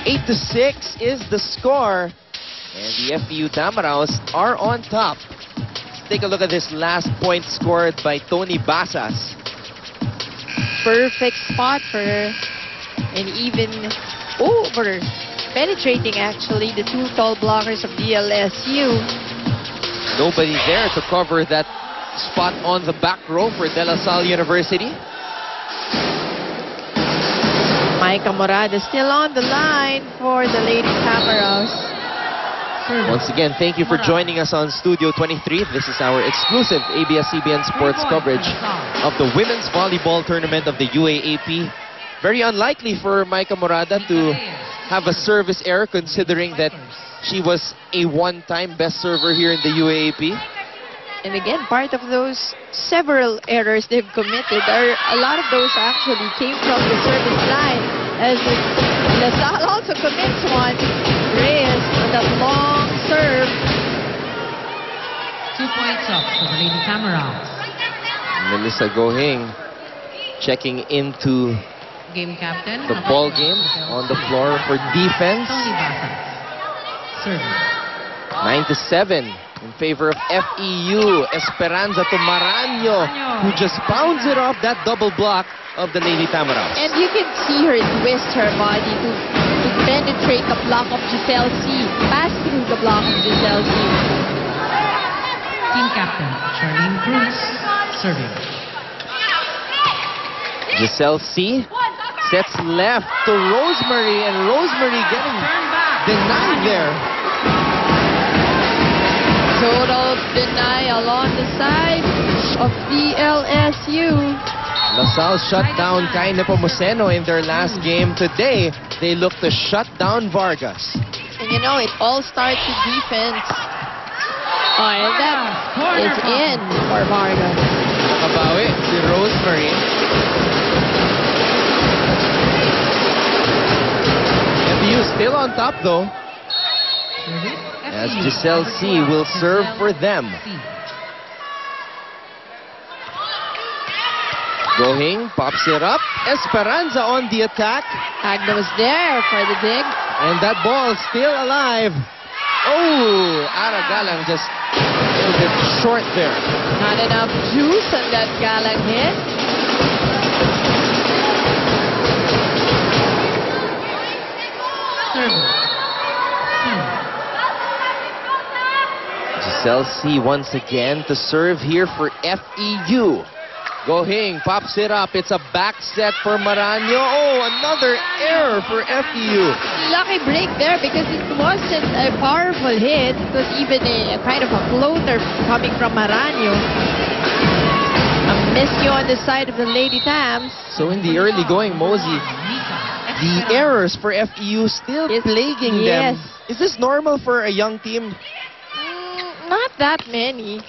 8-6 is the score. And the FEU Tamaraws are on top. Let's take a look at this last point scored by Tony Basas. Perfect spot for her. And even over penetrating actually the two tall blockers of DLSU. Nobody there to cover that spot on the back row for De La Salle University. Micah Morada still on the line for the Lady Tamaraws. Once again, thank you for joining us on Studio 23. This is our exclusive ABS-CBN Sports coverage of the Women's Volleyball Tournament of the UAAP. Very unlikely for Micah Morada to have a service error, considering that she was a one-time best server here in the UAAP. And again, part of those several errors they've committed, a lot of those actually came from the service line, as La Salle also commits one. Reyes on that long serve. 2 points up for the Lady Tamaraws. Melissa Gohing checking into Game captain. the ball game on the floor for defense. Tony Basas. Serving. 9-7 in favor of FEU. Esperanza to Maraño, who just pounds it off that double block of the Lady Tamaraws. And you can see her twist her body to penetrate the block of Giselle C. Pass through the block of Giselle C. Team captain Charlene Cruz. Serving. Giselle C. sets left to Rosemary, and Rosemary getting denied there. Total denial on the side of DLSU. La Salle shut down Kai Nepomuceno in their last game. Today, they look to shut down Vargas. And you know, it all starts with defense. Oh, and that is in for Vargas. Nakabawi si Rosemary. FEU still on top though, as Giselle C. will serve for them. Gohing pops it up. Esperanza on the attack. Agnos there for the dig. And that ball still alive. Oh, Aragalang just a little bit short there. Not enough juice on that Galang hit. Giselle C. once again to serve here for FEU. Gohing pops it up. It's a back set for Maraño. Oh, another error for FEU. Lucky break there because it wasn't a powerful hit. It was even a kind of a floater coming from Maraño. A miscue on the side of the Lady Tams. So in the early going, Mosey, the errors for FEU still plaguing them. Is this normal for a young team? Not that many.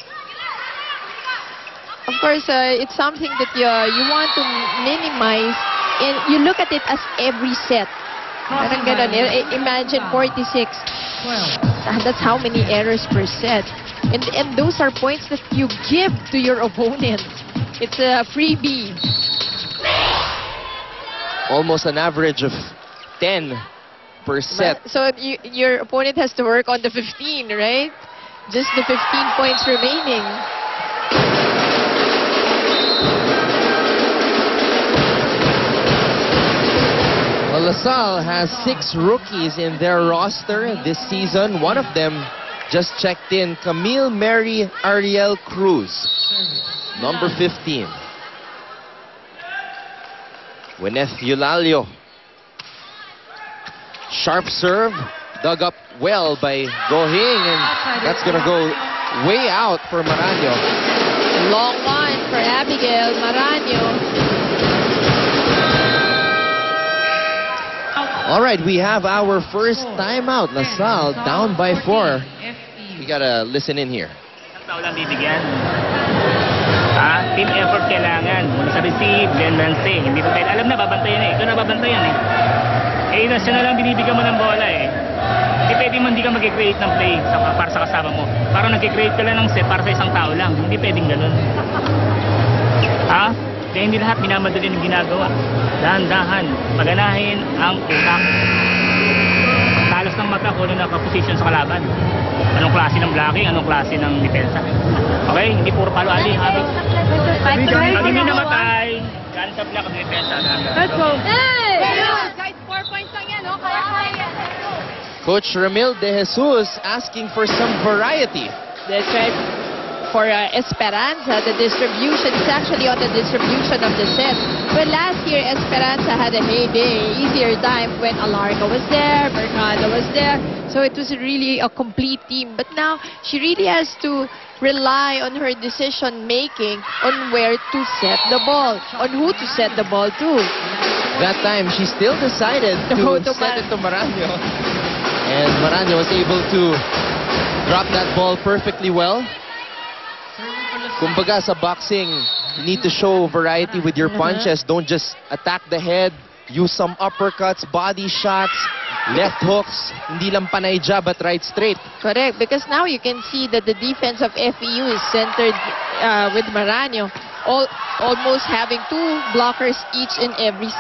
Of course, it's something that you want to minimize, and you look at it as every set. Parang ganon. Imagine 46. That's how many errors per set. And those are points that you give to your opponent. It's a freebie. Almost an average of 10 per set. So your opponent has to work on the 15, right? Just the 15 points remaining. Well, La Salle has 6 rookies in their roster this season. One of them just checked in, Camille Mary Ariel Cruz, number 15. Gwyneth Eulalio. Sharp serve, dug up well by Gohing, and that's going to go way out for Maraño. Long one for Abigail Maraño. All right, we have our first timeout. La Salle down by 4. We gotta listen in here. Tao lang bibigyan. Team effort kailangan. Muna sa receive, then lancing. Hindi pa pwede. Alam na, babantayan eh. Ito na babantayan eh. Siya na lang binibigyan mo ng bola eh. Hindi pwede man hindi ka mag-create ng play para sa kasama mo. Parang nag-create ka lang ng set para sa isang tao lang. Hindi pwedeng ganun. Kaya hindi lahat minamadali ng ginagawa. Dahan-dahan, paganahin ang utak. kung ano nakaposisyon sa kalaban. Anong klase ng blocking, anong klase ng depensa. Okay? Hindi puro palo ali. Pag hindi namatay, galing sa block ng depensa. Let's go. Guys, 4 points lang yan, no? Kaya. Coach Ramil De Jesus asking for some variety. That's right. For Esperanza, the distribution is actually on the distribution of the set. Well, last year, Esperanza had a heyday, easier time when Alarco was there, Mercado was there. So it was really a complete team. But now, she really has to rely on her decision-making on where to set the ball, on who to set the ball to. That time, she still decided to set it to Maranyo. And Maranyo was able to drop that ball perfectly well. Kumbaga sa boxing, you need to show variety with your punches. Don't just attack the head. Use some uppercuts, body shots, left hooks. Hindi lang panay jab at right straight. Correct, because now you can see that the defense of FEU is centered with Maranyo, almost having 2 blockers each in every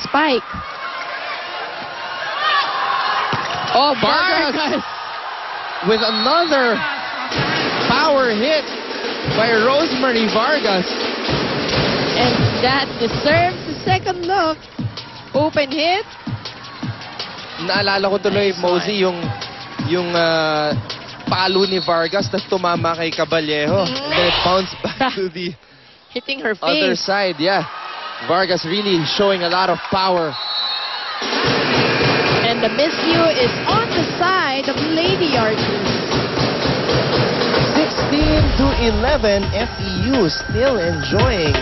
spike. Oh, Vargas with another power hit by Rosemary Vargas. And that deserves the second look. Open hit. Naalala ko tuloy, Mosey, yung palo ni Vargas na tumama kay Caballero. And then it bounced back to the Hitting her other face. side. Yeah, Vargas really showing a lot of power. And the miscue is on the side of Lady Archers. 16-11, FEU still enjoying